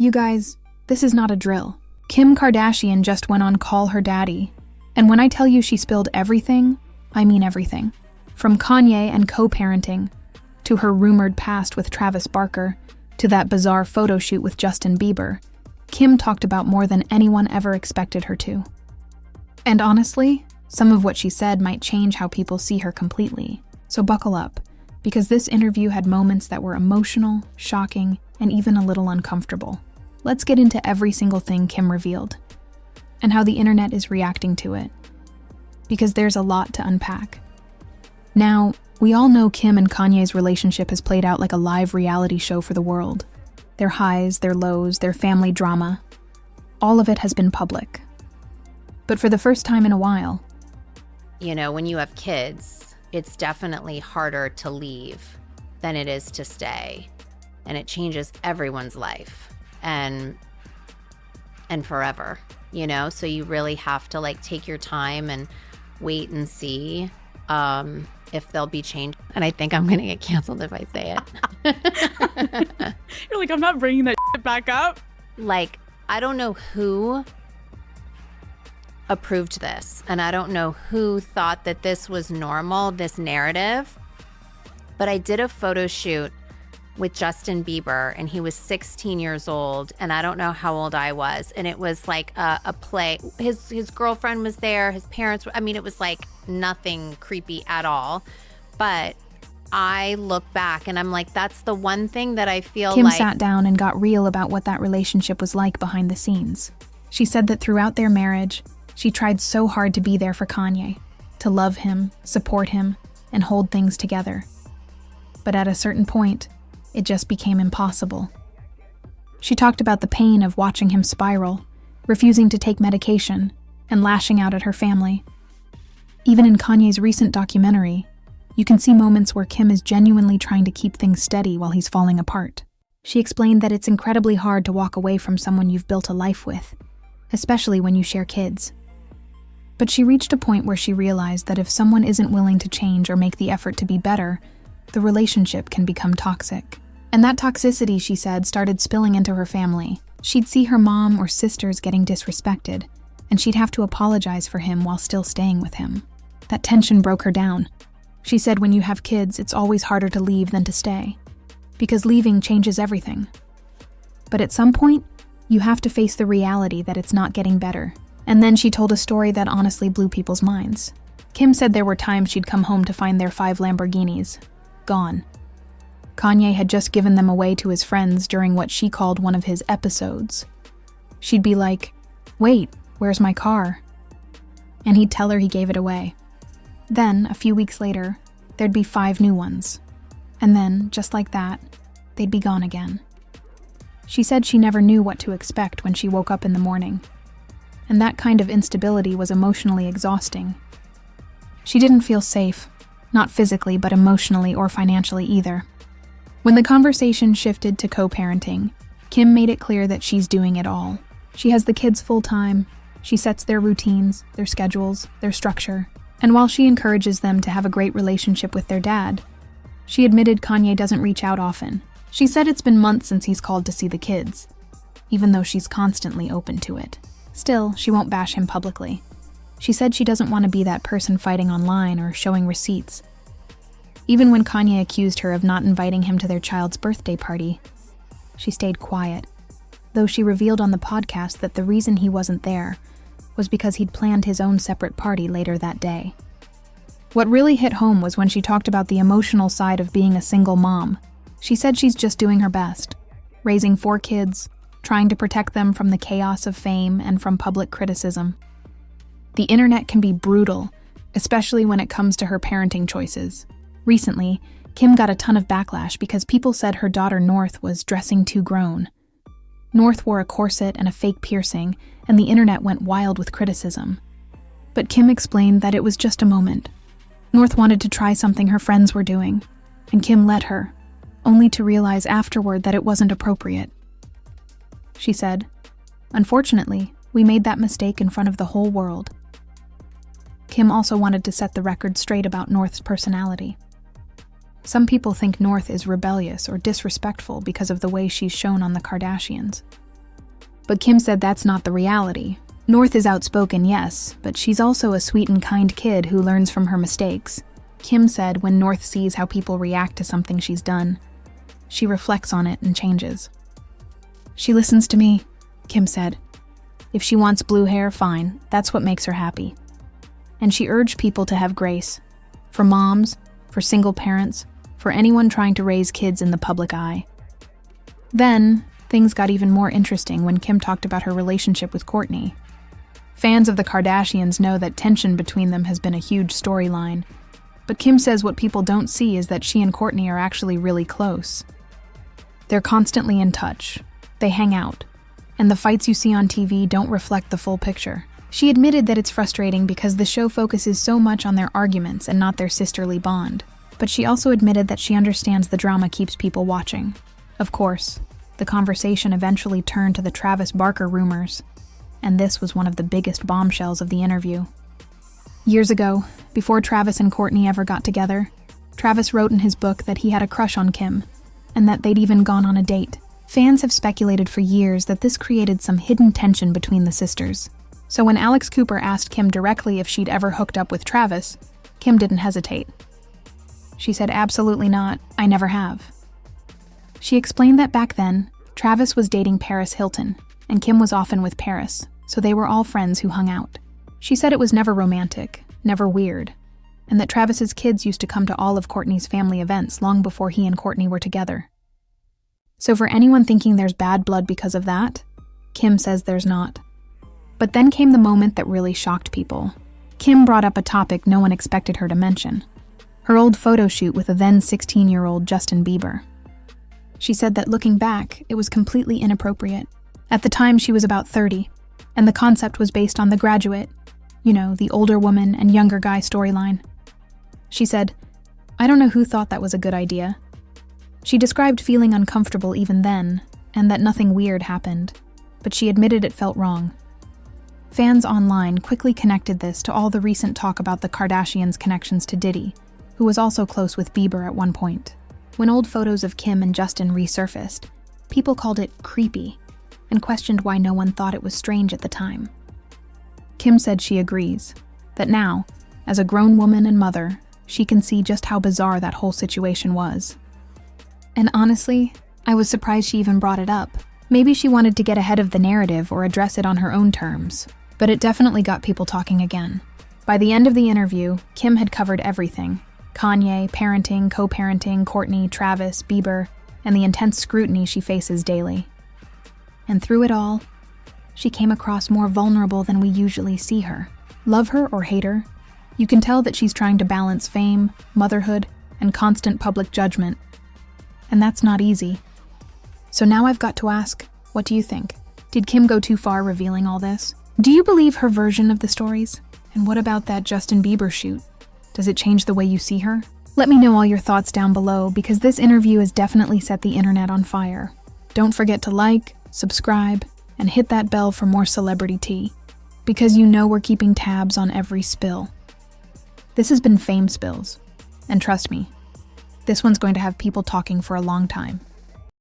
You guys, this is not a drill. Kim Kardashian just went on Call Her Daddy. And when I tell you she spilled everything, I mean everything. From Kanye and co-parenting, to her rumored past with Travis Barker, to that bizarre photo shoot with Justin Bieber, Kim talked about more than anyone ever expected her to. And honestly, some of what she said might change how people see her completely. So buckle up, because this interview had moments that were emotional, shocking, and even a little uncomfortable. Let's get into every single thing Kim revealed, and how the internet is reacting to it, because there's a lot to unpack. Now, we all know Kim and Kanye's relationship has played out like a live reality show for the world. Their highs, their lows, their family drama, all of it has been public. But for the first time in a while, you know, when you have kids, it's definitely harder to leave than it is to stay. And it changes everyone's life and forever, you know? So you really have to like take your time and wait and see if there'll be change. And I think I'm going to get canceled if I say it. You're like, I'm not bringing that shit back up. Like, I don't know who approved this, and I don't know who thought that this was normal, this narrative, but I did a photo shoot with Justin Bieber, and he was 16 years old, and I don't know how old I was, and it was like a play. His girlfriend was there, his parents, I mean, it was like nothing creepy at all, but I look back and I'm like, that's the one thing that I feel Kim like... sat down and got real about what that relationship was like behind the scenes. She said that throughout their marriage, she tried so hard to be there for Kanye, to love him, support him, and hold things together. But at a certain point, it just became impossible. She talked about the pain of watching him spiral, refusing to take medication, and lashing out at her family. Even in Kanye's recent documentary, you can see moments where Kim is genuinely trying to keep things steady while he's falling apart. She explained that it's incredibly hard to walk away from someone you've built a life with, especially when you share kids. But she reached a point where she realized that if someone isn't willing to change or make the effort to be better, the relationship can become toxic. And that toxicity, she said, started spilling into her family. She'd see her mom or sisters getting disrespected, and she'd have to apologize for him while still staying with him. That tension broke her down. She said when you have kids, it's always harder to leave than to stay, because leaving changes everything. But at some point, you have to face the reality that it's not getting better. And then she told a story that honestly blew people's minds. Kim said there were times she'd come home to find their 5 Lamborghinis gone. Kanye had just given them away to his friends during what she called one of his episodes. She'd be like, "Wait, where's my car?" And he'd tell her he gave it away. Then, a few weeks later, there'd be 5 new ones. And then, just like that, they'd be gone again. She said she never knew what to expect when she woke up in the morning. And that kind of instability was emotionally exhausting. She didn't feel safe, not physically but emotionally or financially either. When the conversation shifted to co-parenting, Kim made it clear that she's doing it all. She has the kids full-time, she sets their routines, their schedules, their structure, and while she encourages them to have a great relationship with their dad, she admitted Kanye doesn't reach out often. She said it's been months since he's called to see the kids, even though she's constantly open to it. Still, she won't bash him publicly. She said she doesn't want to be that person fighting online or showing receipts. Even when Kanye accused her of not inviting him to their child's birthday party, she stayed quiet, though she revealed on the podcast that the reason he wasn't there was because he'd planned his own separate party later that day. What really hit home was when she talked about the emotional side of being a single mom. She said she's just doing her best, raising 4 kids, trying to protect them from the chaos of fame and from public criticism. The internet can be brutal, especially when it comes to her parenting choices. Recently, Kim got a ton of backlash because people said her daughter North was dressing too grown. North wore a corset and a fake piercing, and the internet went wild with criticism. But Kim explained that it was just a moment. North wanted to try something her friends were doing, and Kim let her, only to realize afterward that it wasn't appropriate. She said, "Unfortunately, we made that mistake in front of the whole world." Kim also wanted to set the record straight about North's personality. Some people think North is rebellious or disrespectful because of the way she's shown on the Kardashians. But Kim said that's not the reality. North is outspoken, yes, but she's also a sweet and kind kid who learns from her mistakes. Kim said when North sees how people react to something she's done, she reflects on it and changes. She listens to me, Kim said. If she wants blue hair, fine, that's what makes her happy. And she urged people to have grace. For moms, for single parents, for anyone trying to raise kids in the public eye. Then, things got even more interesting when Kim talked about her relationship with Kourtney. Fans of the Kardashians know that tension between them has been a huge storyline, but Kim says what people don't see is that she and Kourtney are actually really close. They're constantly in touch, they hang out, and the fights you see on TV don't reflect the full picture. She admitted that it's frustrating because the show focuses so much on their arguments and not their sisterly bond, but she also admitted that she understands the drama keeps people watching. Of course, the conversation eventually turned to the Travis Barker rumors, and this was one of the biggest bombshells of the interview. Years ago, before Travis and Kourtney ever got together, Travis wrote in his book that he had a crush on Kim, and that they'd even gone on a date. Fans have speculated for years that this created some hidden tension between the sisters. So when Alex Cooper asked Kim directly if she'd ever hooked up with Travis, Kim didn't hesitate. She said, "Absolutely not, I never have." She explained that back then, Travis was dating Paris Hilton, and Kim was often with Paris, so they were all friends who hung out. She said it was never romantic, never weird, and that Travis's kids used to come to all of Kourtney's family events long before he and Kourtney were together. So for anyone thinking there's bad blood because of that, Kim says there's not. But then came the moment that really shocked people. Kim brought up a topic no one expected her to mention: her old photo shoot with a then 16-year-old Justin Bieber. She said that looking back, it was completely inappropriate. At the time, she was about 30, and the concept was based on The Graduate, the older woman and younger guy storyline. She said, "I don't know who thought that was a good idea." She described feeling uncomfortable even then, and that nothing weird happened, but she admitted it felt wrong. Fans online quickly connected this to all the recent talk about the Kardashians' connections to Diddy, who was also close with Bieber at one point. When old photos of Kim and Justin resurfaced, people called it creepy and questioned why no one thought it was strange at the time. Kim said she agrees, that now, as a grown woman and mother, she can see just how bizarre that whole situation was. And honestly, I was surprised she even brought it up. Maybe she wanted to get ahead of the narrative or address it on her own terms, but it definitely got people talking again. By the end of the interview, Kim had covered everything: Kanye, parenting, co-parenting, Kourtney, Travis, Bieber, and the intense scrutiny she faces daily. And through it all, she came across more vulnerable than we usually see her. Love her or hate her, you can tell that she's trying to balance fame, motherhood, and constant public judgment. And that's not easy. So now I've got to ask, what do you think? Did Kim go too far revealing all this? Do you believe her version of the stories? And what about that Justin Bieber shoot? Does it change the way you see her? Let me know all your thoughts down below, because this interview has definitely set the internet on fire. Don't forget to like, subscribe, and hit that bell for more celebrity tea, because we're keeping tabs on every spill. This has been Fame Spills, and trust me, this one's going to have people talking for a long time.